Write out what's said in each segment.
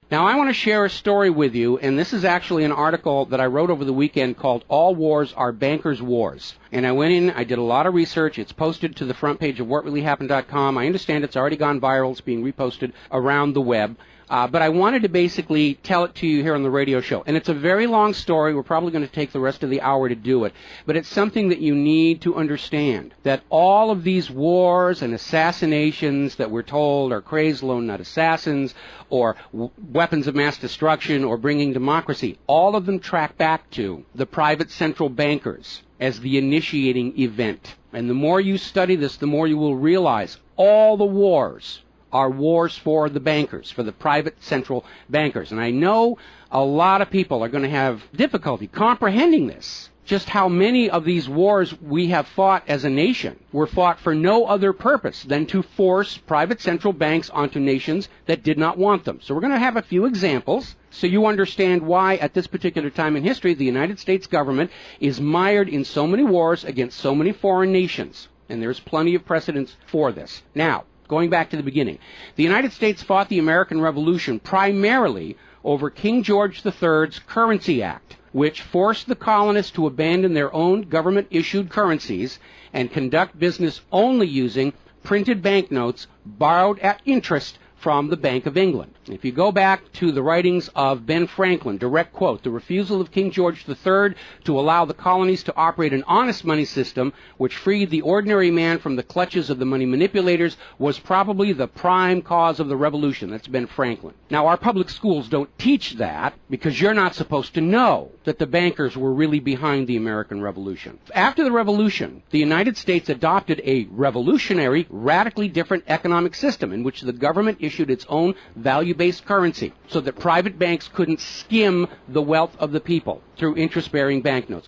Now, I want to share a story with you, and this is actually an article that I wrote over the weekend called All Wars Are Bankers' Wars. And I went in, I did a lot of research. It's posted to the front page of whatreallyhappened.com. I understand it's already gone viral. It's being reposted around the web. But I wanted to basically tell it to you here on the radio show. And it's a very long story. We're probably going to take the rest of the hour to do it. But it's something that you need to understand, that all of these wars and assassinations that we're told are crazed lone nut assassins or weapons of mass destruction or bringing democracy, all of them track back to the private central bankers as the initiating event. And the more you study this, the more you will realize all the wars are wars for the bankers, for the private central bankers. And I know a lot of people are going to have difficulty comprehending this, just how many of these wars we have fought as a nation were fought for no other purpose than to force private central banks onto nations that did not want them. So we're going to have a few examples so you understand why at this particular time in history the United States government is mired in so many wars against so many foreign nations. And there's plenty of precedents for this. Now, going back to the beginning, the United States fought the American Revolution primarily over King George III's Currency Act, which forced the colonists to abandon their own government-issued currencies and conduct business only using printed banknotes borrowed at interest from the Bank of England. If you go back to the writings of Ben Franklin, direct quote, the refusal of King George III to allow the colonies to operate an honest money system which freed the ordinary man from the clutches of the money manipulators was probably the prime cause of the revolution. That's Ben Franklin. Now, our public schools don't teach that because you're not supposed to know that the bankers were really behind the American Revolution. After the Revolution, the United States adopted a revolutionary, radically different economic system in which the government issued its own value-based currency so that private banks couldn't skim the wealth of the people through interest-bearing banknotes.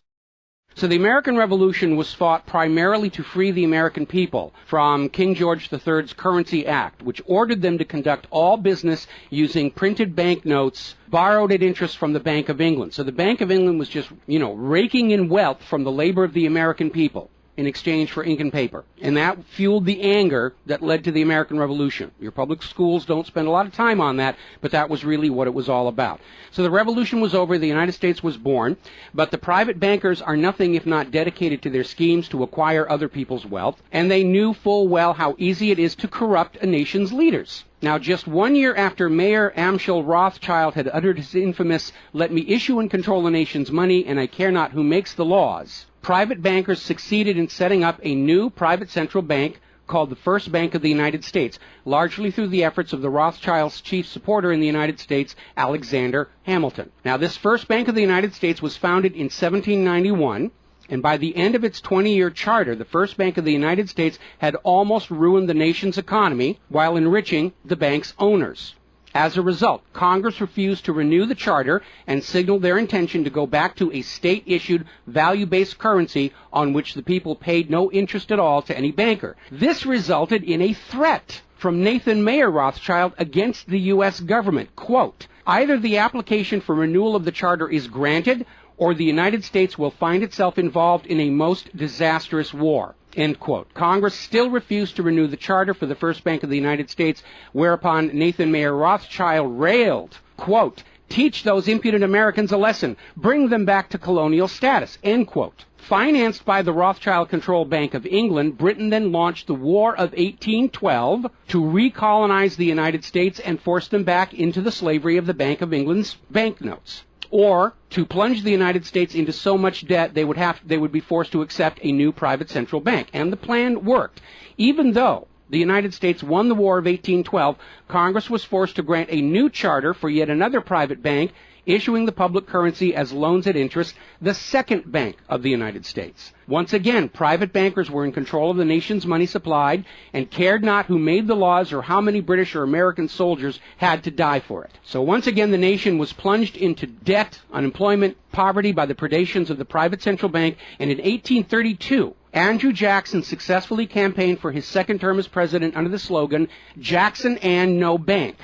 So the American Revolution was fought primarily to free the American people from King George III's Currency Act, which ordered them to conduct all business using printed banknotes borrowed at interest from the Bank of England. So the Bank of England was just, raking in wealth from the labor of the American people in exchange for ink and paper. And that fueled the anger that led to the American Revolution. Your public schools don't spend a lot of time on that, but that was really what it was all about. So the revolution was over, the United States was born, but the private bankers are nothing if not dedicated to their schemes to acquire other people's wealth, and they knew full well how easy it is to corrupt a nation's leaders. Now, just 1 year after Mayer Amschel Rothschild had uttered his infamous, "Let me issue and control the nation's money, and I care not who makes the laws," private bankers succeeded in setting up a new private central bank called the First Bank of the United States, largely through the efforts of the Rothschilds' chief supporter in the United States, Alexander Hamilton. Now, this First Bank of the United States was founded in 1791, and by the end of its 20-year charter, the First Bank of the United States had almost ruined the nation's economy while enriching the bank's owners. As a result, Congress refused to renew the charter and signaled their intention to go back to a state-issued, value-based currency on which the people paid no interest at all to any banker. This resulted in a threat from Nathan Mayer Rothschild against the U.S. government. Quote, "Either the application for renewal of the charter is granted, or the United States will find itself involved in a most disastrous war." End quote. Congress still refused to renew the charter for the First Bank of the United States, whereupon Nathan Mayer Rothschild railed, quote, "Teach those impudent Americans a lesson. Bring them back to colonial status." End quote. Financed by the Rothschild-controlled Bank of England, Britain then launched the War of 1812 to recolonize the United States and force them back into the slavery of the Bank of England's banknotes, or to plunge the United States into so much debt they would be forced to accept a new private central bank. And the plan worked. Even though the United States won the War of 1812, Congress was forced to grant a new charter for yet another private bank, issuing the public currency as loans at interest, the Second Bank of the United States. Once again, private bankers were in control of the nation's money supplied and cared not who made the laws or how many British or American soldiers had to die for it. So once again, the nation was plunged into debt, unemployment, poverty by the predations of the private central bank, and in 1832, Andrew Jackson successfully campaigned for his second term as president under the slogan, "Jackson and no bank."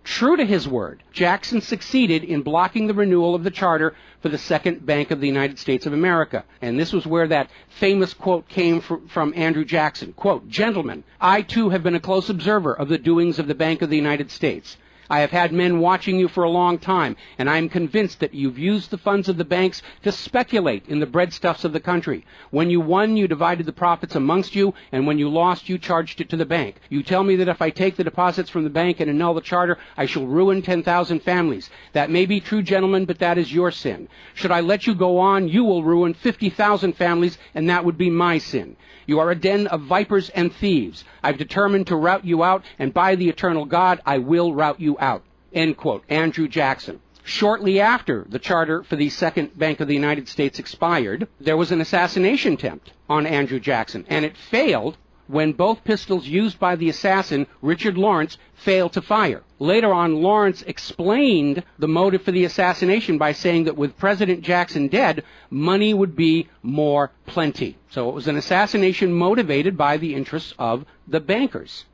True to his word, Jackson succeeded in blocking the renewal of the charter for the Second Bank of the United States of America. And this was where that famous quote came from Andrew Jackson. Quote, "Gentlemen, I too have been a close observer of the doings of the Bank of the United States. I have had men watching you for a long time, and I am convinced that you've used the funds of the banks to speculate in the breadstuffs of the country. When you won, you divided the profits amongst you, and when you lost, you charged it to the bank. You tell me that if I take the deposits from the bank and annul the charter, I shall ruin 10,000 families. That may be true, gentlemen, but that is your sin. Should I let you go on, you will ruin 50,000 families, and that would be my sin. You are a den of vipers and thieves. I've determined to rout you out, and by the eternal God, I will rout you out. End quote. Andrew Jackson. Shortly after the charter for the Second Bank of the United States expired, there was an assassination attempt on Andrew Jackson, and it failed when both pistols used by the assassin, Richard Lawrence, failed to fire. Later on, Lawrence explained the motive for the assassination by saying that with President Jackson dead, money would be more plenty. So it was an assassination motivated by the interests of the bankers.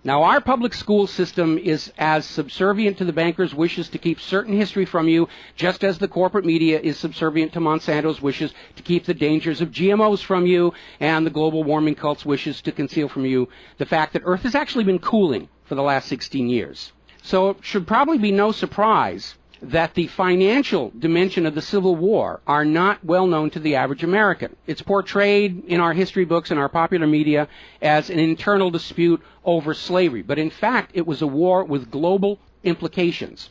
Now, our public school system is as subservient to the bankers' wishes to keep certain history from you, just as the corporate media is subservient to Monsanto's wishes to keep the dangers of GMOs from you, and the global warming cult's wishes to conceal from you the fact that Earth has actually been cooling for the last 16 years. So it should probably be no surprise that the financial dimension of the Civil War are not well known to the average American. It's portrayed in our history books and our popular media as an internal dispute over slavery, but in fact it was a war with global implications.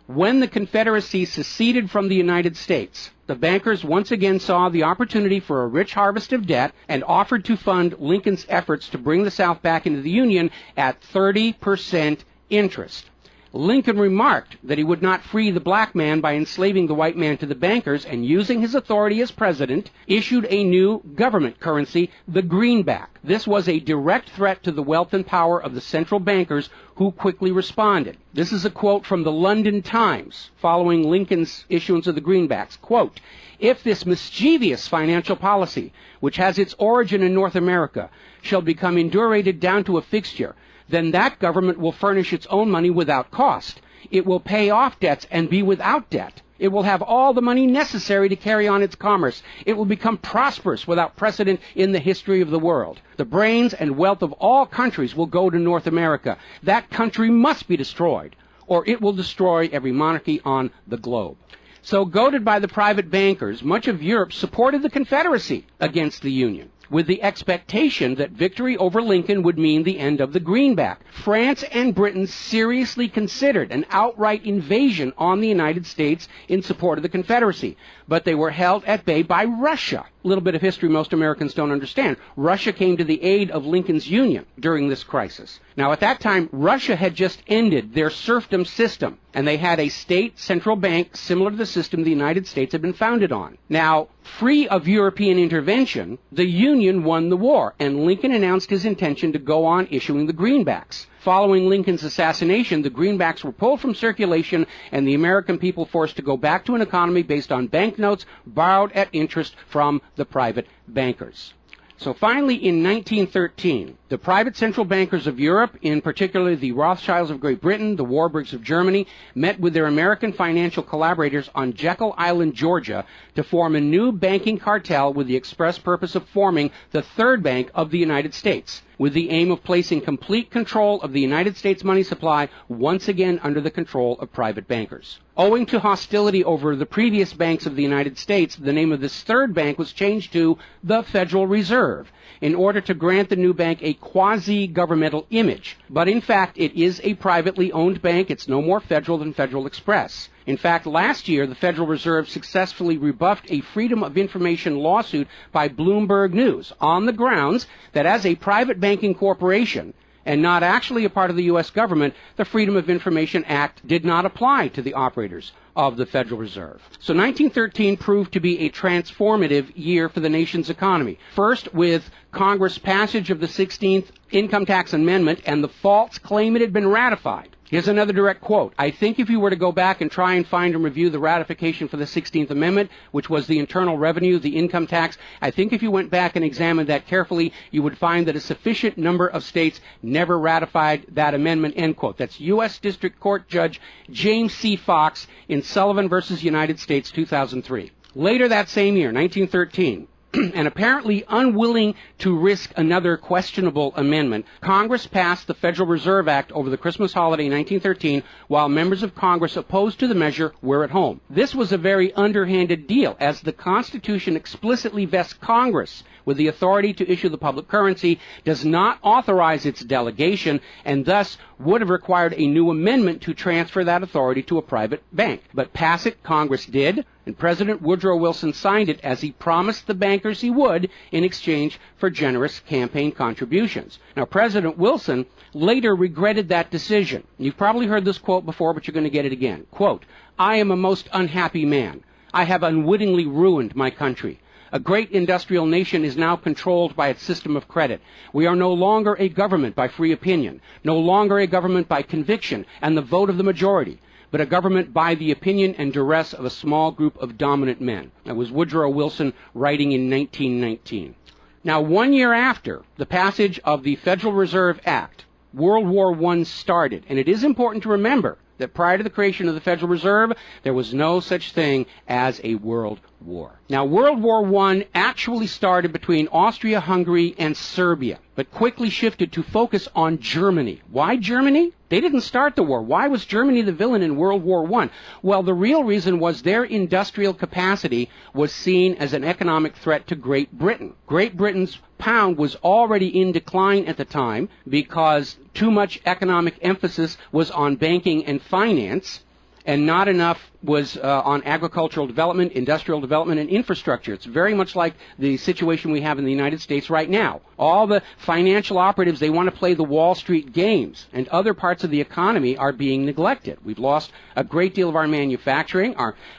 When the Confederacy seceded from the United States, the bankers once again saw the opportunity for a rich harvest of debt and offered to fund Lincoln's efforts to bring the South back into the Union at 30% interest. Lincoln remarked that he would not free the black man by enslaving the white man to the bankers, and using his authority as president, issued a new government currency, the greenback. This was a direct threat to the wealth and power of the central bankers, who quickly responded. This is a quote from the London Times following Lincoln's issuance of the greenbacks. Quote, "If this mischievous financial policy, which has its origin in North America, shall become indurated down to a fixture, then that government will furnish its own money without cost. It will pay off debts and be without debt. It will have all the money necessary to carry on its commerce. It will become prosperous without precedent in the history of the world. The brains and wealth of all countries will go to North America. That country must be destroyed, or it will destroy every monarchy on the globe." So, goaded by the private bankers, much of Europe supported the Confederacy against the Union, with the expectation that victory over Lincoln would mean the end of the greenback. France and Britain seriously considered an outright invasion on the United States in support of the Confederacy, but they were held at bay by Russia. A little bit of history most Americans don't understand. Russia came to the aid of Lincoln's Union during this crisis. Now, at that time, Russia had just ended their serfdom system, and they had a state central bank similar to the system the United States had been founded on. Now, free of European intervention, the Union won the war, and Lincoln announced his intention to go on issuing the greenbacks. Following Lincoln's assassination, the greenbacks were pulled from circulation, and the American people forced to go back to an economy based on banknotes borrowed at interest from the private bankers. So finally, in 1913, the private central bankers of Europe, in particular the Rothschilds of Great Britain, the Warburgs of Germany, met with their American financial collaborators on Jekyll Island, Georgia, to form a new banking cartel with the express purpose of forming the Third Bank of the United States, with the aim of placing complete control of the United States money supply once again under the control of private bankers. Owing to hostility over the previous banks of the United States, the name of this third bank was changed to the Federal Reserve, in order to grant the new bank a quasi-governmental image. But in fact, it is a privately owned bank. It's no more federal than Federal Express. In fact, last year, the Federal Reserve successfully rebuffed a Freedom of Information lawsuit by Bloomberg News on the grounds that as a private banking corporation, and not actually a part of the U.S. government, the Freedom of Information Act did not apply to the operators of the Federal Reserve. So 1913 proved to be a transformative year for the nation's economy. First, with Congress' passage of the 16th Income Tax Amendment and the false claim it had been ratified. Here's another direct quote. "I think if you were to go back and try and find and review the ratification for the 16th Amendment, which was the internal revenue, the income tax, I think if you went back and examined that carefully, you would find that a sufficient number of states never ratified that amendment," end quote. That's U.S. District Court Judge James C. Fox in Sullivan versus United States, 2003. Later that same year, 1913, and apparently unwilling to risk another questionable amendment, Congress passed the Federal Reserve Act over the Christmas holiday in 1913, while members of Congress opposed to the measure were at home. This was a very underhanded deal, as the Constitution explicitly vests Congress with the authority to issue the public currency, does not authorize its delegation, and thus would have required a new amendment to transfer that authority to a private bank. But pass it, Congress did, and President Woodrow Wilson signed it as he promised the bankers he would in exchange for generous campaign contributions. Now, President Wilson later regretted that decision. You've probably heard this quote before, but you're going to get it again. Quote, "I am a most unhappy man. I have unwittingly ruined my country. A great industrial nation is now controlled by its system of credit. We are no longer a government by free opinion, no longer a government by conviction and the vote of the majority, but a government by the opinion and duress of a small group of dominant men." That was Woodrow Wilson writing in 1919. Now, 1 year after the passage of the Federal Reserve Act, World War I started, and it is important to remember that prior to the creation of the Federal Reserve, there was no such thing as a world war. Now, World War I actually started between Austria, Hungary, and Serbia, but quickly shifted to focus on Germany. Why Germany? They didn't start the war. Why was Germany the villain in World War I? Well, the real reason was their industrial capacity was seen as an economic threat to Great Britain. Great Britain's pound was already in decline at the time because too much economic emphasis was on banking and finance, and not enough was on agricultural development, industrial development, and infrastructure. It's very much like the situation we have in the United States right now. All the financial operatives, they want to play the Wall Street games, and other parts of the economy are being neglected. We've lost a great deal of our manufacturing.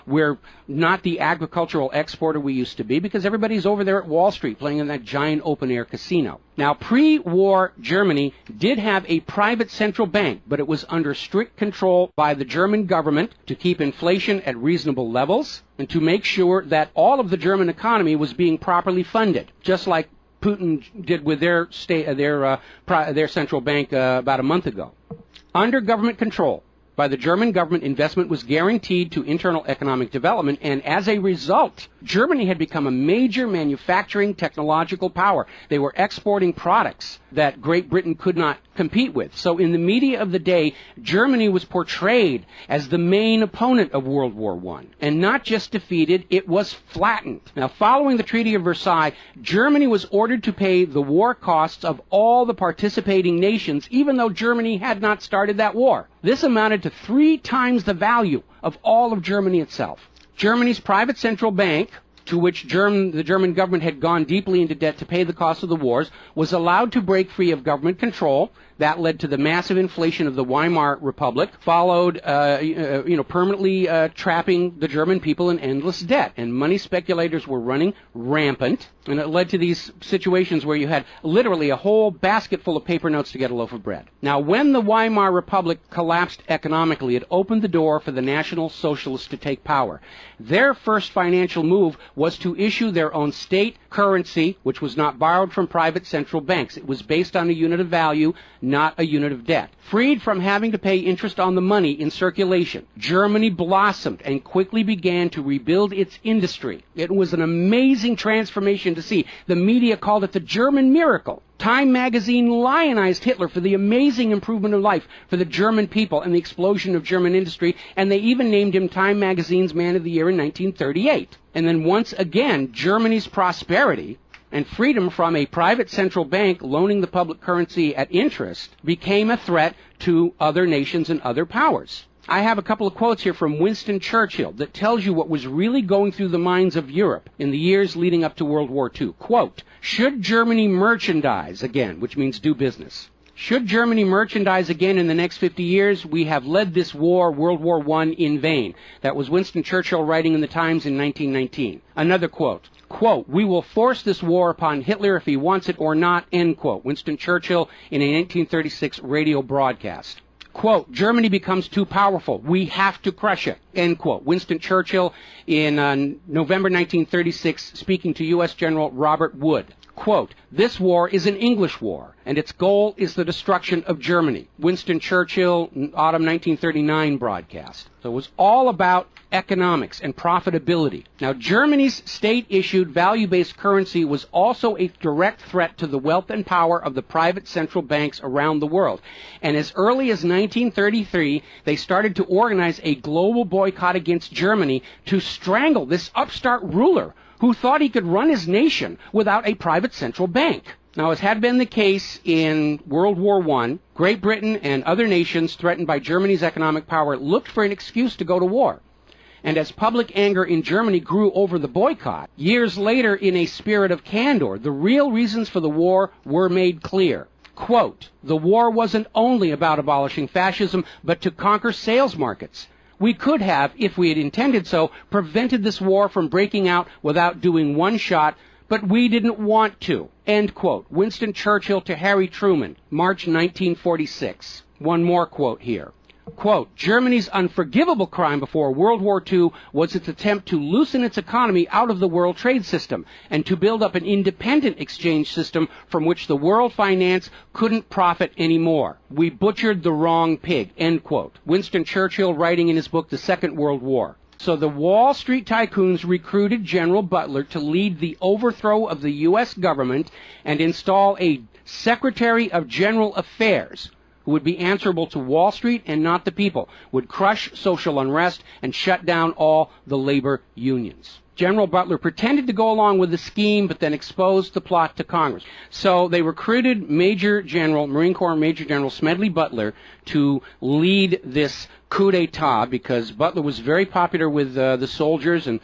We're not the agricultural exporter we used to be because everybody's over there at Wall Street playing in that giant open-air casino. Now, pre-war Germany did have a private central bank, but it was under strict control by the German government to keep inflation at reasonable levels and to make sure that all of the German economy was being properly funded, just like Putin did with their central bank about a month ago. Under government control by the German government, investment was guaranteed to internal economic development, and as a result, Germany had become a major manufacturing technological power. They were exporting products that Great Britain could not compete with. So in the media of the day, Germany was portrayed as the main opponent of World War I. And not just defeated, it was flattened. Now, following the Treaty of Versailles, Germany was ordered to pay the war costs of all the participating nations, even though Germany had not started that war. This amounted to 3 times the value of all of Germany itself. Germany's private central bank, to which the German government had gone deeply into debt to pay the cost of the wars, was allowed to break free of government control. That led to the massive inflation of the Weimar Republic, followed, permanently trapping the German people in endless debt. And money speculators were running rampant, and it led to these situations where you had literally a whole basket full of paper notes to get a loaf of bread. Now, when the Weimar Republic collapsed economically, it opened the door for the National Socialists to take power. Their first financial move was to issue their own state currency, which was not borrowed from private central banks. It was based on a unit of value, not a unit of debt. Freed from having to pay interest on the money in circulation, Germany blossomed and quickly began to rebuild its industry. It was an amazing transformation to see. The media called it the German miracle. Time magazine lionized Hitler for the amazing improvement of life for the German people and the explosion of German industry, and they even named him Time magazine's Man of the Year in 1938. And then once again, Germany's prosperity and freedom from a private central bank loaning the public currency at interest became a threat to other nations and other powers. I have a couple of quotes here from Winston Churchill that tells you what was really going through the minds of Europe in the years leading up to World War II. Quote, "Should Germany merchandise again," which means do business, "should Germany merchandise again in the next 50 years, we have led this war, World War I, in vain." That was Winston Churchill writing in the Times in 1919. Another quote, quote, "We will force this war upon Hitler if he wants it or not," end quote. Winston Churchill in a 1936 radio broadcast. Quote, "Germany becomes too powerful. We have to crush it," end quote. Winston Churchill in November 1936 speaking to U.S. General Robert Wood. Quote, "This war is an English war, and its goal is the destruction of Germany." Winston Churchill, autumn 1939 broadcast. So it was all about economics and profitability. Now, Germany's state-issued value-based currency was also a direct threat to the wealth and power of the private central banks around the world. And as early as 1933, they started to organize a global boycott against Germany to strangle this upstart ruler who thought he could run his nation without a private central bank. Now, as had been the case in World War I, Great Britain and other nations threatened by Germany's economic power looked for an excuse to go to war. And as public anger in Germany grew over the boycott, years later, in a spirit of candor, the real reasons for the war were made clear. Quote, "The war wasn't only about abolishing fascism, but to conquer sales markets. We could have, if we had intended so, prevented this war from breaking out without doing one shot, but we didn't want to." End quote. Winston Churchill to Harry Truman, March 1946. One more quote here. Quote, "Germany's unforgivable crime before World War II was its attempt to loosen its economy out of the world trade system and to build up an independent exchange system from which the world finance couldn't profit anymore. We butchered the wrong pig." End quote. Winston Churchill writing in his book, The Second World War. So the Wall Street tycoons recruited General Butler to lead the overthrow of the U.S. government and install a Secretary of General Affairs who would be answerable to Wall Street and not the people, would crush social unrest and shut down all the labor unions. General Butler pretended to go along with the scheme, but then exposed the plot to Congress. So they recruited Marine Corps Major General Smedley Butler to lead this coup d'etat, because Butler was very popular with the soldiers, and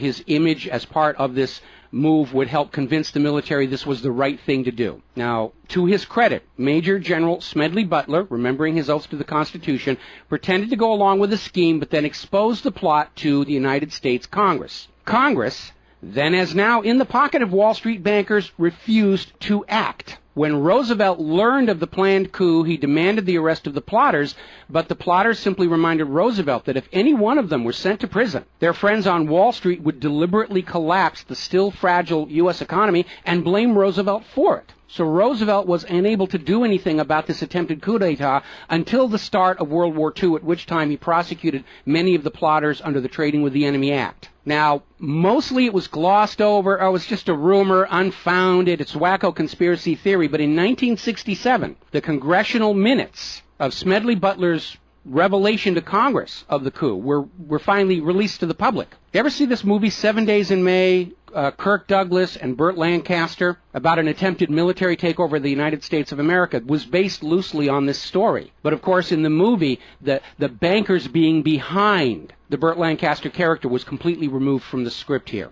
his image as part of this move would help convince the military this was the right thing to do. Now, to his credit, Major General Smedley Butler, remembering his oath to the Constitution, pretended to go along with the scheme, but then exposed the plot to the United States Congress. Congress, then as now in the pocket of Wall Street bankers, refused to act. When Roosevelt learned of the planned coup, he demanded the arrest of the plotters, but the plotters simply reminded Roosevelt that if any one of them were sent to prison, their friends on Wall Street would deliberately collapse the still fragile U.S. economy and blame Roosevelt for it. So Roosevelt was unable to do anything about this attempted coup d'etat until the start of World War II, at which time he prosecuted many of the plotters under the Trading with the Enemy Act. Now, mostly it was glossed over. Oh, it was just a rumor, unfounded. It's wacko conspiracy theory. But in 1967, the congressional minutes of Smedley Butler's revelation to Congress of the coup were finally released to the public. You ever see this movie, 7 Days in May, Kirk Douglas and Burt Lancaster, about an attempted military takeover of the United States of America? It was based loosely on this story. But of course, in the movie, the bankers being behind the Burt Lancaster character was completely removed from the script here.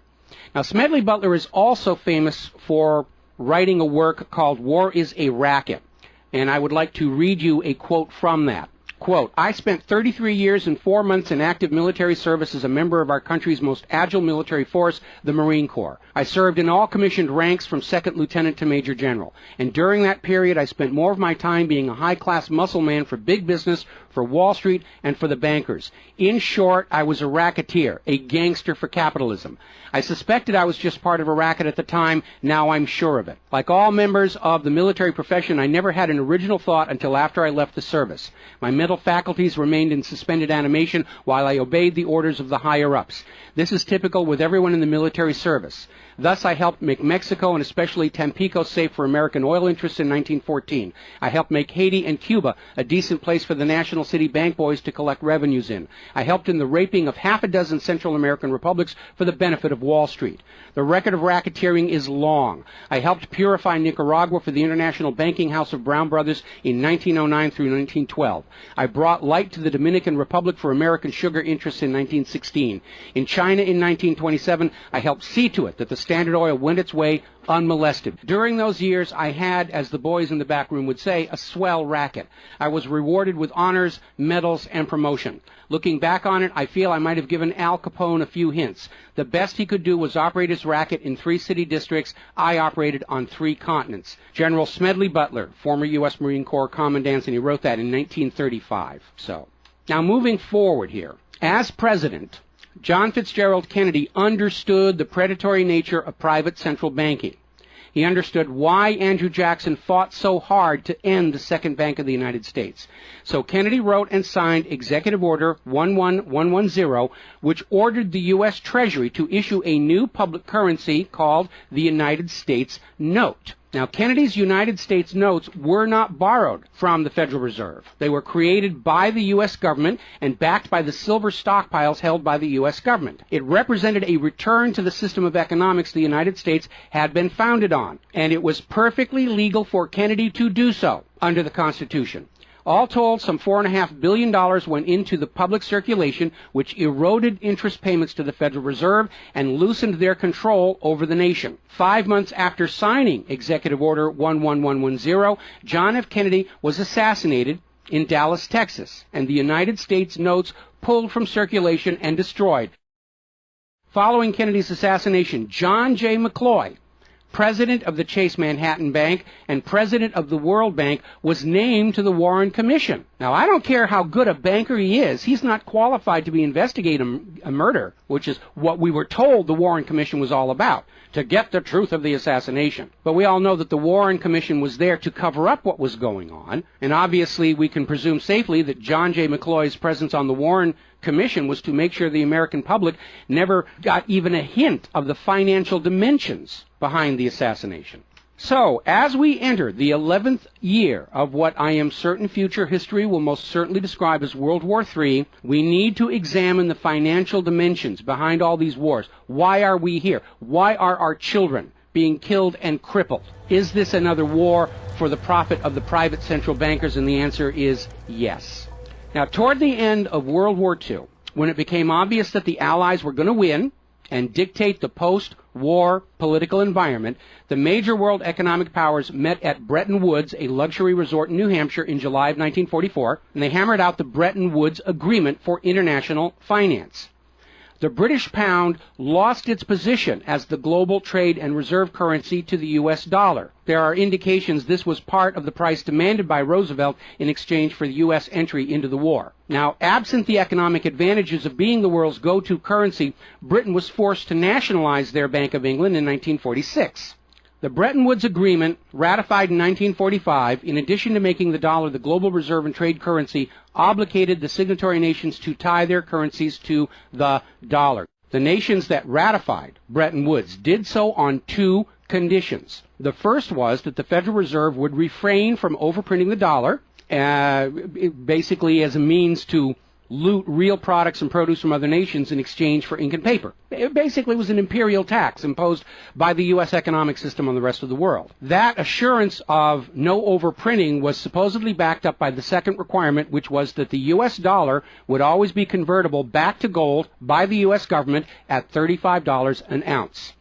Now, Smedley Butler is also famous for writing a work called War is a Racket. And I would like to read you a quote from that. Quote, "I spent 33 years and 4 months in active military service as a member of our country's most agile military force, the Marine Corps. I served in all commissioned ranks from second lieutenant to major general. And during that period, I spent more of my time being a high-class muscle man for big business, for Wall Street, and for the bankers. In short, I was a racketeer, a gangster for capitalism. I suspected I was just part of a racket at the time. Now I'm sure of it. Like all members of the military profession, I never had an original thought until after I left the service. My mental faculties remained in suspended animation while I obeyed the orders of the higher-ups. This is typical with everyone in the military service. Thus, I helped make Mexico and especially Tampico safe for American oil interests in 1914. I helped make Haiti and Cuba a decent place for the National City Bank boys to collect revenues in. I helped in the raping of half a dozen Central American republics for the benefit of Wall Street. The record of racketeering is long. I helped purify Nicaragua for the International Banking House of Brown Brothers in 1909 through 1912. I brought light to the Dominican Republic for American sugar interests in 1916. In China in 1927, I helped see to it that the Standard Oil went its way unmolested. During those years, I had, as the boys in the back room would say, a swell racket. I was rewarded with honors, medals, and promotion. Looking back on it, I feel I might have given Al Capone a few hints. The best he could do was operate his racket in 3 city districts. I operated on 3 continents. General Smedley Butler, former U.S. Marine Corps Commandant, and he wrote that in 1935. So, now moving forward here. As president, John Fitzgerald Kennedy understood the predatory nature of private central banking. He understood why Andrew Jackson fought so hard to end the Second Bank of the United States. So Kennedy wrote and signed Executive Order 11110, which ordered the U.S. Treasury to issue a new public currency called the United States Note. Now, Kennedy's United States notes were not borrowed from the Federal Reserve. They were created by the U.S. government and backed by the silver stockpiles held by the U.S. government. It represented a return to the system of economics the United States had been founded on, and it was perfectly legal for Kennedy to do so under the Constitution. All told, some $4.5 billion went into the public circulation, which eroded interest payments to the Federal Reserve and loosened their control over the nation. 5 months after signing Executive Order 11110, John F. Kennedy was assassinated in Dallas, Texas, and the United States notes pulled from circulation and destroyed. Following Kennedy's assassination, John J. McCloy, president of the Chase Manhattan Bank and president of the World Bank, was named to the Warren Commission. Now, I don't care how good a banker he is, he's not qualified to be investigating a murder, which is what we were told the Warren Commission was all about, to get the truth of the assassination. But we all know that the Warren Commission was there to cover up what was going on, and obviously we can presume safely that John J. McCloy's presence on the Warren Commission was to make sure the American public never got even a hint of the financial dimensions behind the assassination. So, as we enter the 11th year of what I am certain future history will most certainly describe as World War III, we need to examine the financial dimensions behind all these wars. Why are we here? Why are our children being killed and crippled? Is this another war for the profit of the private central bankers? And the answer is yes. Now, toward the end of World War II, when it became obvious that the Allies were going to win and dictate the post-war political environment, the major world economic powers met at Bretton Woods, a luxury resort in New Hampshire, in July of 1944, and they hammered out the Bretton Woods Agreement for International Finance. The British pound lost its position as the global trade and reserve currency to the U.S. dollar. There are indications this was part of the price demanded by Roosevelt in exchange for the U.S. entry into the war. Now, absent the economic advantages of being the world's go-to currency, Britain was forced to nationalize their Bank of England in 1946. The Bretton Woods Agreement, ratified in 1945, in addition to making the dollar the global reserve and trade currency, obligated the signatory nations to tie their currencies to the dollar. The nations that ratified Bretton Woods did so on two conditions. The first was that the Federal Reserve would refrain from overprinting the dollar, basically as a means to loot real products and produce from other nations in exchange for ink and paper. It basically was an imperial tax imposed by the U.S. economic system on the rest of the world. That assurance of no overprinting was supposedly backed up by the second requirement, which was that the U.S. dollar would always be convertible back to gold by the U.S. government at $35 an ounce.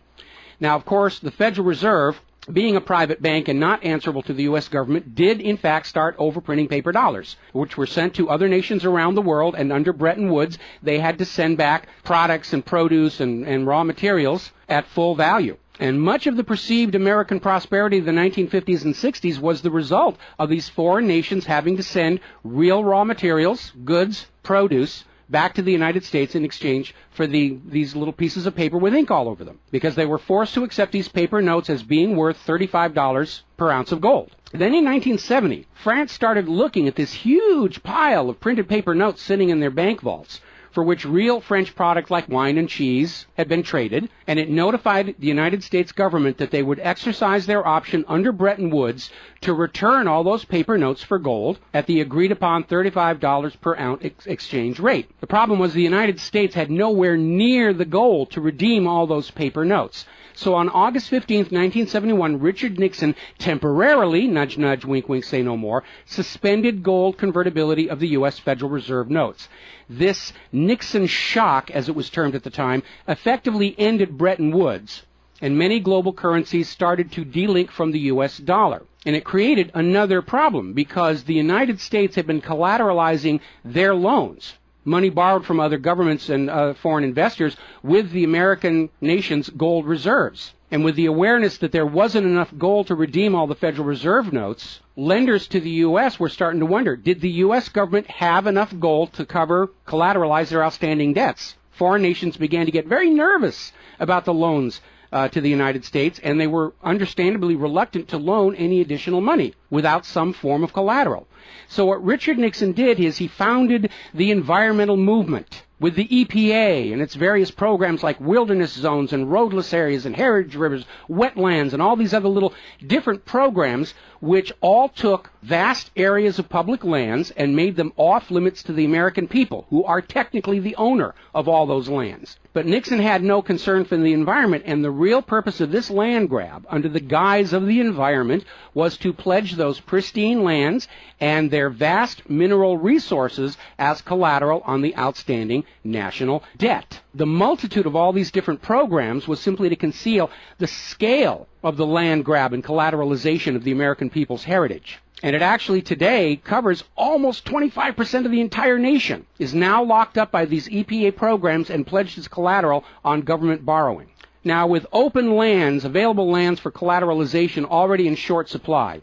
Now, of course, the Federal Reserve, being a private bank and not answerable to the U.S. government, did in fact start overprinting paper dollars, which were sent to other nations around the world, and under Bretton Woods, they had to send back products and produce and raw materials at full value. And much of the perceived American prosperity of the 1950s and 60s was the result of these foreign nations having to send real raw materials, goods, produce, back to the United States in exchange for these little pieces of paper with ink all over them, because they were forced to accept these paper notes as being worth $35 per ounce of gold. Then in 1970, France started looking at this huge pile of printed paper notes sitting in their bank vaults, for which real French products like wine and cheese had been traded, and it notified the United States government that they would exercise their option under Bretton Woods to return all those paper notes for gold at the agreed-upon $35 per ounce exchange rate. The problem was the United States had nowhere near the gold to redeem all those paper notes. So on August 15, 1971, Richard Nixon temporarily, nudge, nudge, wink, wink, say no more, suspended gold convertibility of the U.S. Federal Reserve notes. This Nixon shock, as it was termed at the time, effectively ended Bretton Woods, and many global currencies started to delink from the U.S. dollar. And it created another problem, because the United States had been collateralizing their loans, money borrowed from other governments and foreign investors, with the American nation's gold reserves. And with the awareness that there wasn't enough gold to redeem all the Federal Reserve notes, lenders to the U.S. were starting to wonder, did the U.S. government have enough gold to collateralize their outstanding debts? Foreign nations began to get very nervous about the loans to the United States, and they were understandably reluctant to loan any additional money without some form of collateral. So what Richard Nixon did is he founded the environmental movement with the EPA and its various programs like wilderness zones and roadless areas and heritage rivers, wetlands, and all these other little different programs which all took vast areas of public lands and made them off limits to the American people, who are technically the owner of all those lands. But Nixon had no concern for the environment, and the real purpose of this land grab, under the guise of the environment, was to pledge those pristine lands and their vast mineral resources as collateral on the outstanding national debt. The multitude of all these different programs was simply to conceal the scale of the land grab and collateralization of the American people's heritage. And it actually today covers almost 25% of the entire nation, is now locked up by these EPA programs and pledged as collateral on government borrowing. Now, with open lands, available lands for collateralization already in short supply,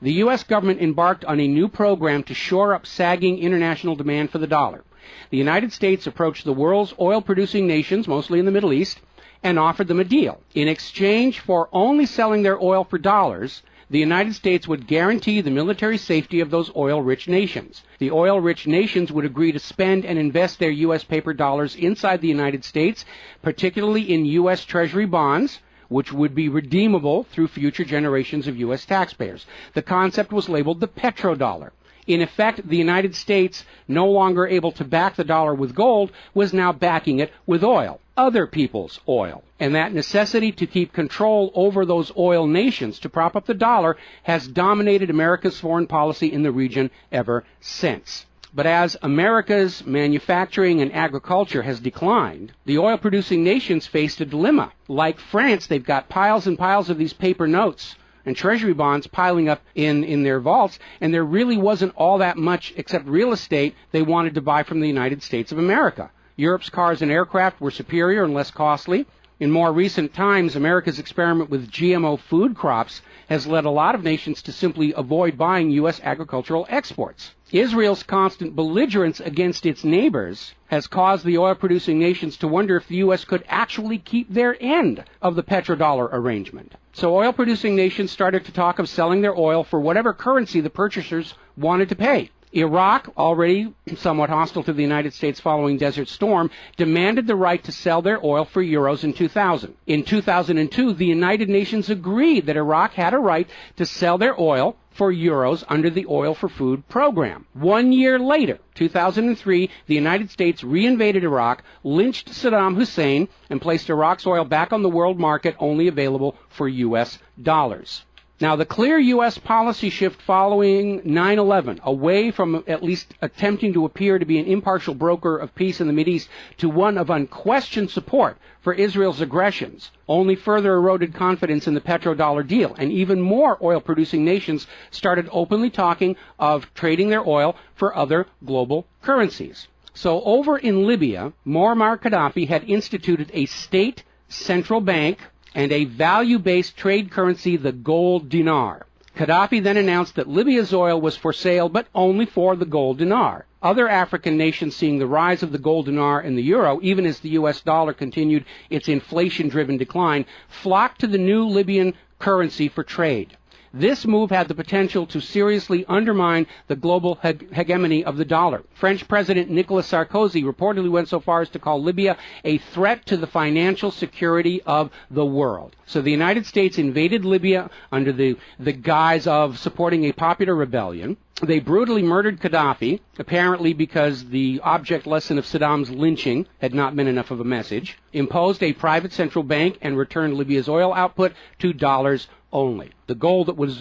the U.S. government embarked on a new program to shore up sagging international demand for the dollar. The United States approached the world's oil-producing nations, mostly in the Middle East, and offered them a deal. In exchange for only selling their oil for dollars, the United States would guarantee the military safety of those oil-rich nations. The oil-rich nations would agree to spend and invest their U.S. paper dollars inside the United States, particularly in U.S. Treasury bonds, which would be redeemable through future generations of U.S. taxpayers. The concept was labeled the petrodollar. In effect, the United States, no longer able to back the dollar with gold, was now backing it with oil, other people's oil. And that necessity to keep control over those oil nations to prop up the dollar has dominated America's foreign policy in the region ever since. But as America's manufacturing and agriculture has declined, the oil-producing nations faced a dilemma. Like France, they've got piles and piles of these paper notes and treasury bonds piling up in their vaults, and there really wasn't all that much except real estate they wanted to buy from the United States of America. Europe's cars and aircraft were superior and less costly. In more recent times, America's experiment with GMO food crops has led a lot of nations to simply avoid buying U.S. agricultural exports. Israel's constant belligerence against its neighbors has caused the oil-producing nations to wonder if the U.S. could actually keep their end of the petrodollar arrangement. So oil-producing nations started to talk of selling their oil for whatever currency the purchasers wanted to pay. Iraq, already somewhat hostile to the United States following Desert Storm, demanded the right to sell their oil for euros in 2000. In 2002, the United Nations agreed that Iraq had a right to sell their oil for euros under the Oil for Food program. 1 year later, 2003, the United States reinvaded Iraq, lynched Saddam Hussein, and placed Iraq's oil back on the world market, only available for U.S. dollars. Now, the clear U.S. policy shift following 9/11, away from at least attempting to appear to be an impartial broker of peace in the Mideast to one of unquestioned support for Israel's aggressions, only further eroded confidence in the petrodollar deal, and even more oil-producing nations started openly talking of trading their oil for other global currencies. So over in Libya, Muammar Gaddafi had instituted a state central bank and a value-based trade currency, the gold dinar. Gaddafi then announced that Libya's oil was for sale, but only for the gold dinar. Other African nations, seeing the rise of the gold dinar and the euro, even as the U.S. dollar continued its inflation-driven decline, flocked to the new Libyan currency for trade. This move had the potential to seriously undermine the global hegemony of the dollar. French President Nicolas Sarkozy reportedly went so far as to call Libya a threat to the financial security of the world. So the United States invaded Libya under the guise of supporting a popular rebellion. They brutally murdered Gaddafi, apparently because the object lesson of Saddam's lynching had not been enough of a message, imposed a private central bank, and returned Libya's oil output to dollars only. The gold that was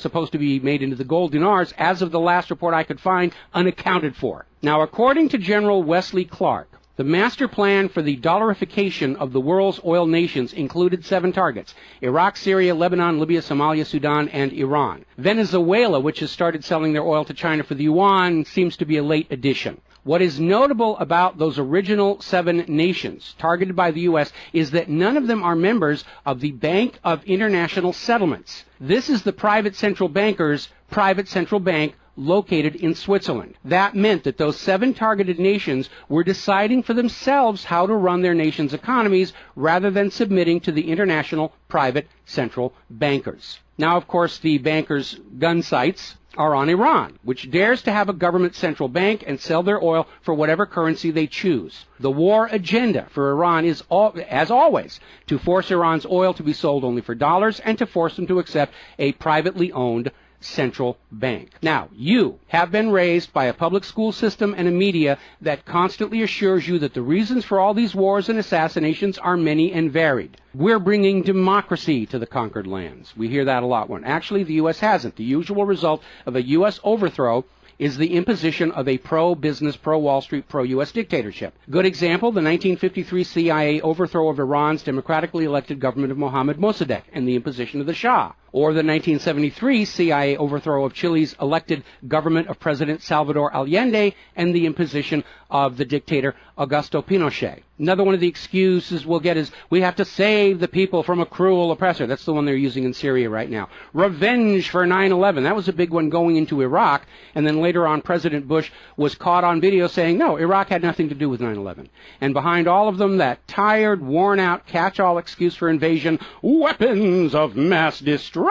supposed to be made into the gold dinars, as of the last report I could find, unaccounted for. Now, according to General Wesley Clark, the master plan for the dollarification of the world's oil nations included 7 targets: Iraq, Syria, Lebanon, Libya, Somalia, Sudan, and Iran. Venezuela, which has started selling their oil to China for the yuan, seems to be a late addition. What is notable about those original 7 nations targeted by the U.S. is that none of them are members of the Bank of International Settlements. This is the private central banker's private central bank located in Switzerland. That meant that those 7 targeted nations were deciding for themselves how to run their nation's economies rather than submitting to the international private central bankers. Now, of course, the bankers' gun sights are on Iran, which dares to have a government central bank and sell their oil for whatever currency they choose. The war agenda for Iran is, as always, to force Iran's oil to be sold only for dollars and to force them to accept a privately owned central bank. Now, you have been raised by a public school system and a media that constantly assures you that the reasons for all these wars and assassinations are many and varied. We're bringing democracy to the conquered lands. We hear that a lot when actually the U.S. hasn't. The usual result of a U.S. overthrow is the imposition of a pro-business, pro-Wall Street, pro-U.S. dictatorship. Good example, the 1953 CIA overthrow of Iran's democratically elected government of Mohammad Mossadegh and the imposition of the Shah. Or the 1973 CIA overthrow of Chile's elected government of President Salvador Allende and the imposition of the dictator Augusto Pinochet. Another one of the excuses we'll get is we have to save the people from a cruel oppressor. That's the one they're using in Syria right now. Revenge for 9/11. That was a big one going into Iraq. And then later on, President Bush was caught on video saying, no, Iraq had nothing to do with 9/11. And behind all of them, that tired, worn-out, catch-all excuse for invasion, weapons of mass destruction.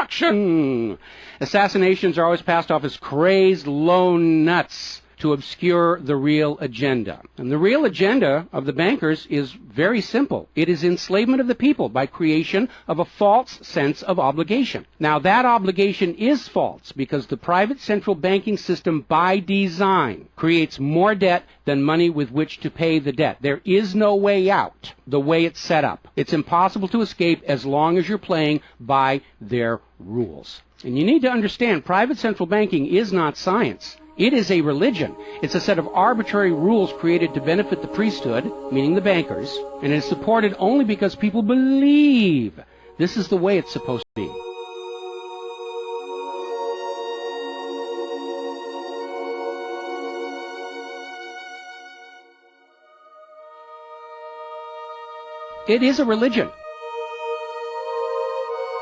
Assassinations are always passed off as crazed lone nuts to obscure the real agenda. And the real agenda of the bankers is very simple. It is enslavement of the people by creation of a false sense of obligation. Now, that obligation is false because the private central banking system by design creates more debt than money with which to pay the debt. There is no way out the way it's set up. It's impossible to escape as long as you're playing by their rules. And you need to understand, private central banking is not science. It is a religion. It's a set of arbitrary rules created to benefit the priesthood, meaning the bankers, and it is supported only because people believe this is the way it's supposed to be. It is a religion.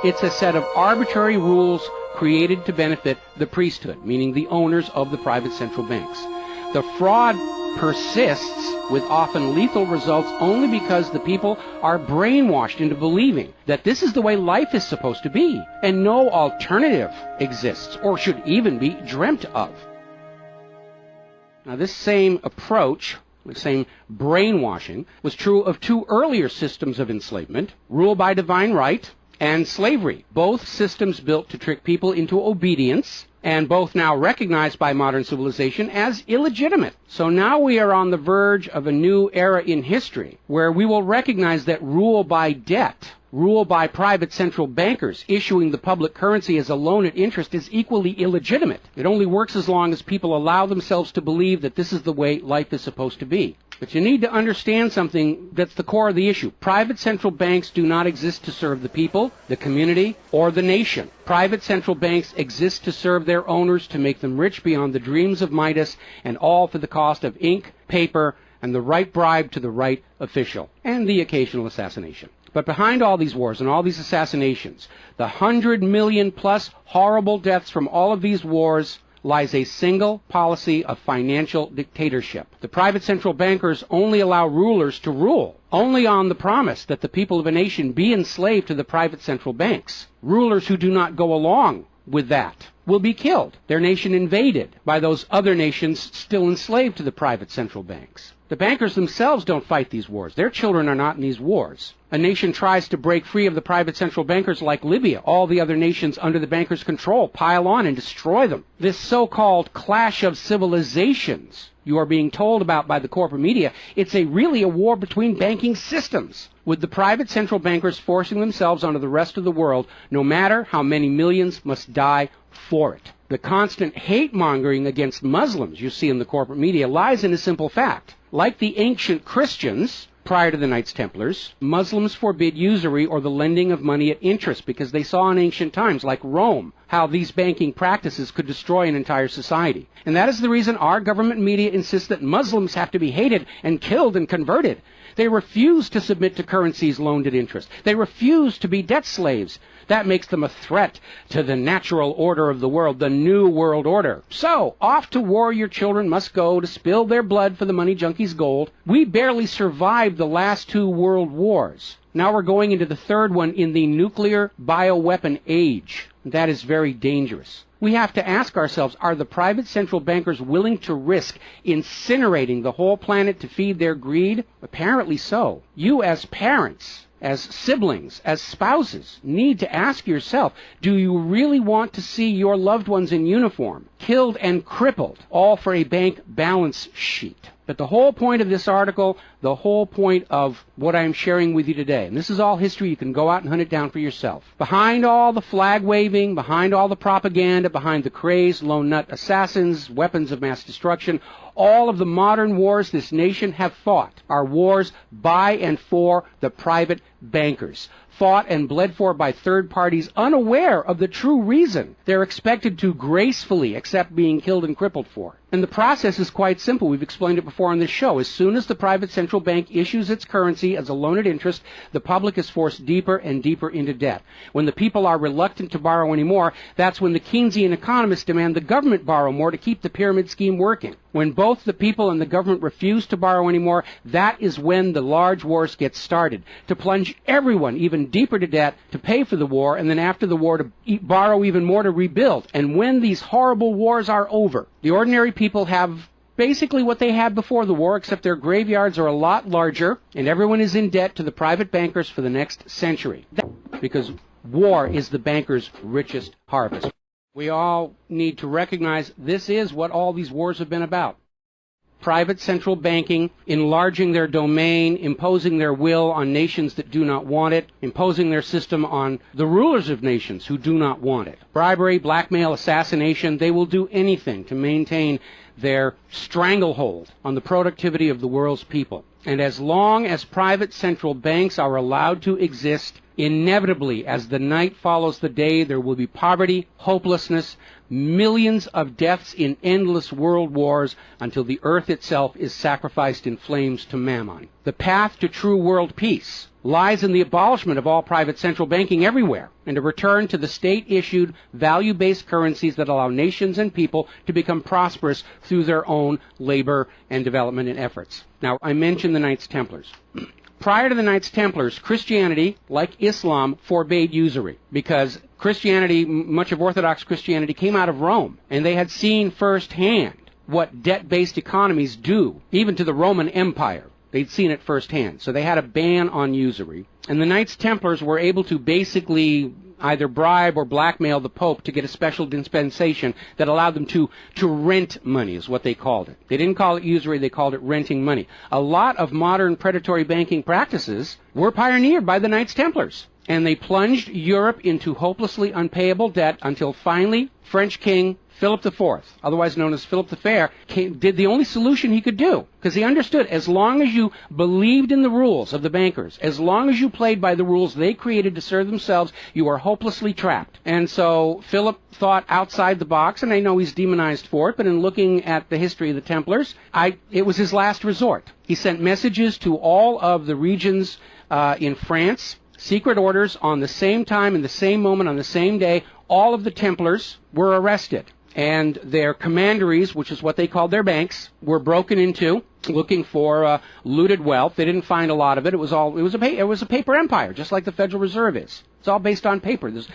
It's a set of arbitrary rules created to benefit the priesthood, meaning the owners of the private central banks. The fraud persists with often lethal results only because the people are brainwashed into believing that this is the way life is supposed to be, and no alternative exists or should even be dreamt of. Now, this same approach, the same brainwashing, was true of 2 earlier systems of enslavement, rule by divine right and slavery, both systems built to trick people into obedience, and both now recognized by modern civilization as illegitimate. So now we are on the verge of a new era in history where we will recognize that rule by debt, rule by private central bankers issuing the public currency as a loan at interest is equally illegitimate. It only works as long as people allow themselves to believe that this is the way life is supposed to be. But you need to understand something that's the core of the issue. Private central banks do not exist to serve the people, the community, or the nation. Private central banks exist to serve their owners, to make them rich beyond the dreams of Midas, and all for the cost of ink, paper, and the right bribe to the right official, and the occasional assassination. But behind all these wars and all these assassinations, the 100 million plus horrible deaths from all of these wars, lies a single policy of financial dictatorship. The private central bankers only allow rulers to rule, only on the promise that the people of a nation be enslaved to the private central banks. Rulers who do not go along with that will be killed, their nation invaded by those other nations still enslaved to the private central banks. The bankers themselves don't fight these wars. Their children are not in these wars. A nation tries to break free of the private central bankers like Libya. All the other nations under the bankers' control pile on and destroy them. This so-called clash of civilizations you are being told about by the corporate media, it's really a war between banking systems, with the private central bankers forcing themselves onto the rest of the world, no matter how many millions must die for it. The constant hate-mongering against Muslims you see in the corporate media lies in a simple fact. Like the ancient Christians, prior to the Knights Templars, Muslims forbid usury or the lending of money at interest because they saw in ancient times, like Rome, how these banking practices could destroy an entire society. And that is the reason our government media insists that Muslims have to be hated and killed and converted. They refuse to submit to currencies loaned at interest. They refuse to be debt slaves. That makes them a threat to the natural order of the world, the new world order. So, off to war your children must go to spill their blood for the money junkies' gold. We barely survived the last 2 world wars. Now we're going into the 3rd one in the nuclear bioweapon age. That is very dangerous. We have to ask ourselves, are the private central bankers willing to risk incinerating the whole planet to feed their greed? Apparently so. You as parents, as siblings, as spouses, need to ask yourself, do you really want to see your loved ones in uniform, killed and crippled, all for a bank balance sheet? But the whole point of this article, the whole point of what I'm sharing with you today, and this is all history, you can go out and hunt it down for yourself. Behind all the flag waving, behind all the propaganda, behind the crazed lone nut assassins, weapons of mass destruction, all of the modern wars this nation have fought are wars by and for the private bankers, fought and bled for by third parties unaware of the true reason they're expected to gracefully accept being killed and crippled for. And the process is quite simple. We've explained it before on this show. As soon as the private central bank issues its currency as a loan at interest, the public is forced deeper and deeper into debt. When the people are reluctant to borrow anymore, that's when the Keynesian economists demand the government borrow more to keep the pyramid scheme working. When both the people and the government refuse to borrow anymore, that is when the large wars get started, to plunge everyone even deeper to debt to pay for the war, and then after the war to borrow even more to rebuild. And when these horrible wars are over, the ordinary people have basically what they had before the war, except their graveyards are a lot larger, and everyone is in debt to the private bankers for the next century. Because war is the bankers' richest harvest. We all need to recognize this is what all these wars have been about. Private central banking, enlarging their domain, imposing their will on nations that do not want it, imposing their system on the rulers of nations who do not want it. Bribery, blackmail, assassination, they will do anything to maintain their stranglehold on the productivity of the world's people. And as long as private central banks are allowed to exist, inevitably, as the night follows the day, there will be poverty, hopelessness, millions of deaths in endless world wars until the earth itself is sacrificed in flames to Mammon. The path to true world peace lies in the abolishment of all private central banking everywhere, and a return to the state-issued, value-based currencies that allow nations and people to become prosperous through their own labor and development and efforts. Now, I mentioned the Knights Templars. Prior to the Knights Templars, Christianity, like Islam, forbade usury because Christianity, much of Orthodox Christianity, came out of Rome, and they had seen firsthand what debt-based economies do, even to the Roman Empire. They'd seen it firsthand. So they had a ban on usury. And the Knights Templars were able to basically either bribe or blackmail the Pope to get a special dispensation that allowed them to rent money, is what they called it. They didn't call it usury, they called it renting money. A lot of modern predatory banking practices were pioneered by the Knights Templars. And they plunged Europe into hopelessly unpayable debt until finally French King Philip IV, otherwise known as Philip the Fair, did the only solution he could do, because he understood as long as you believed in the rules of the bankers, as long as you played by the rules they created to serve themselves, you are hopelessly trapped. And so Philip thought outside the box, and I know he's demonized for it, but in looking at the history of the Templars, it was his last resort. He sent messages to all of the regions in France, secret orders on the same time, in the same moment, on the same day. All of the Templars were arrested, and their commanderies, which is what they called their banks, were broken into, looking for looted wealth. They didn't find a lot of it. It was a paper empire, just like the Federal Reserve is. It's all based on paper. There's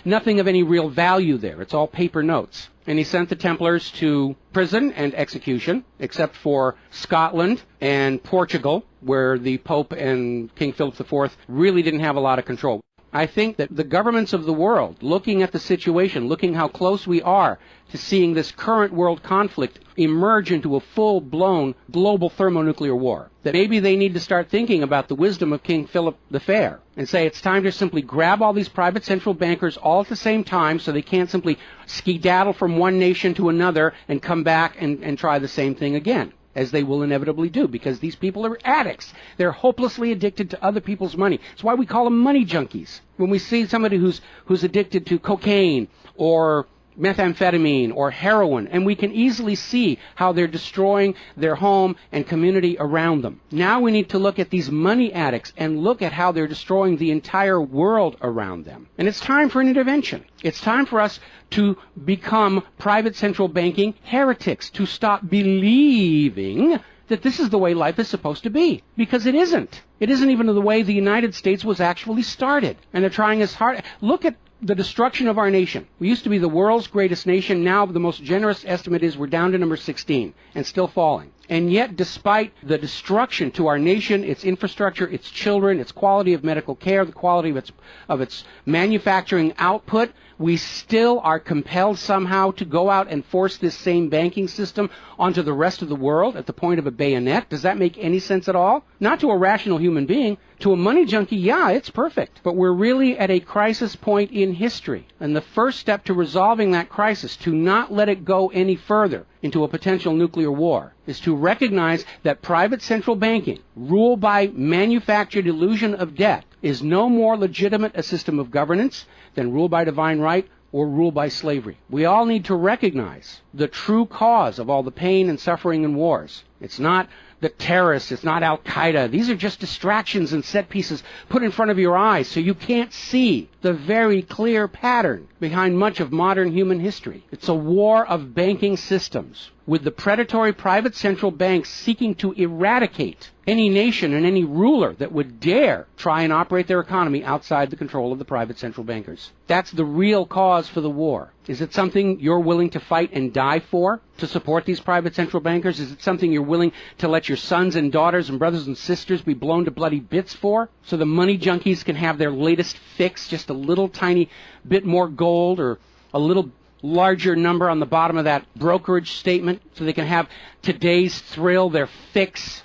nothing of any real value there. It's all paper notes. And he sent the Templars to prison and execution, except for Scotland and Portugal, where the Pope and King Philip IV really didn't have a lot of control. I think that the governments of the world, looking at the situation, looking how close we are to seeing this current world conflict emerge into a full-blown global thermonuclear war, that maybe they need to start thinking about the wisdom of King Philip the Fair and say it's time to simply grab all these private central bankers all at the same time so they can't simply skedaddle from one nation to another and come back and try the same thing again, as they will inevitably do, because these people are addicts. They're hopelessly addicted to other people's money. It's why we call them money junkies. When we see somebody who's addicted to cocaine or methamphetamine or heroin, and we can easily see how they're destroying their home and community around them. Now we need to look at these money addicts and look at how they're destroying the entire world around them. And it's time for an intervention. It's time for us to become private central banking heretics, to stop believing that this is the way life is supposed to be, because it isn't. It isn't even the way the United States was actually started. And they're trying as hard. Look at the destruction of our nation. We used to be the world's greatest nation. Now the most generous estimate is we're down to number 16 and still falling. And yet, despite the destruction to our nation, its infrastructure, its children, its quality of medical care, the quality of its manufacturing output, we still are compelled somehow to go out and force this same banking system onto the rest of the world at the point of a bayonet. Does that make any sense at all? Not to a rational human being. To a money junkie, yeah, it's perfect. But we're really at a crisis point in history. And the first step to resolving that crisis, to not let it go any further into a potential nuclear war, is to recognize that private central banking, ruled by manufactured illusion of debt, is no more legitimate a system of governance than rule by divine right or rule by slavery. We all need to recognize the true cause of all the pain and suffering and wars. It's not the terrorists, it's not Al-Qaeda. These are just distractions and set pieces put in front of your eyes so you can't see the very clear pattern behind much of modern human history. It's a war of banking systems, with the predatory private central banks seeking to eradicate any nation and any ruler that would dare try and operate their economy outside the control of the private central bankers. That's the real cause for the war. Is it something you're willing to fight and die for, to support these private central bankers? Is it something you're willing to let your sons and daughters and brothers and sisters be blown to bloody bits for, so the money junkies can have their latest fix, just a little tiny bit more gold or a little larger number on the bottom of that brokerage statement, so they can have today's thrill, their fix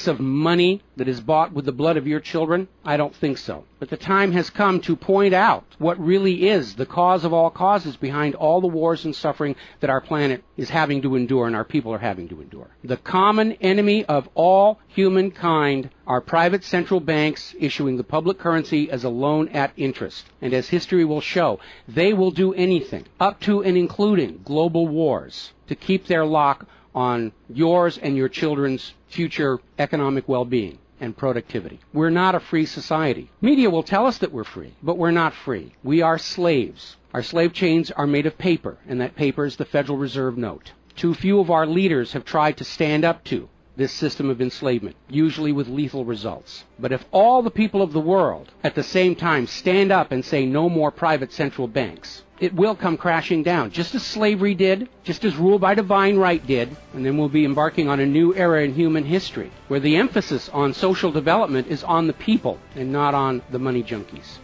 of money that is bought with the blood of your children? I don't think so. But the time has come to point out what really is the cause of all causes behind all the wars and suffering that our planet is having to endure and our people are having to endure. The common enemy of all humankind are private central banks issuing the public currency as a loan at interest. And as history will show, they will do anything, up to and including global wars, to keep their lock on yours and your children's future economic well-being and productivity. We're not a free society. Media will tell us that we're free, but we're not free. We are slaves. Our slave chains are made of paper, and that paper is the Federal Reserve note. Too few of our leaders have tried to stand up to this system of enslavement, usually with lethal results. But if all the people of the world at the same time stand up and say no more private central banks, it will come crashing down, just as slavery did, just as rule by divine right did, and then we'll be embarking on a new era in human history, where the emphasis on social development is on the people and not on the money junkies.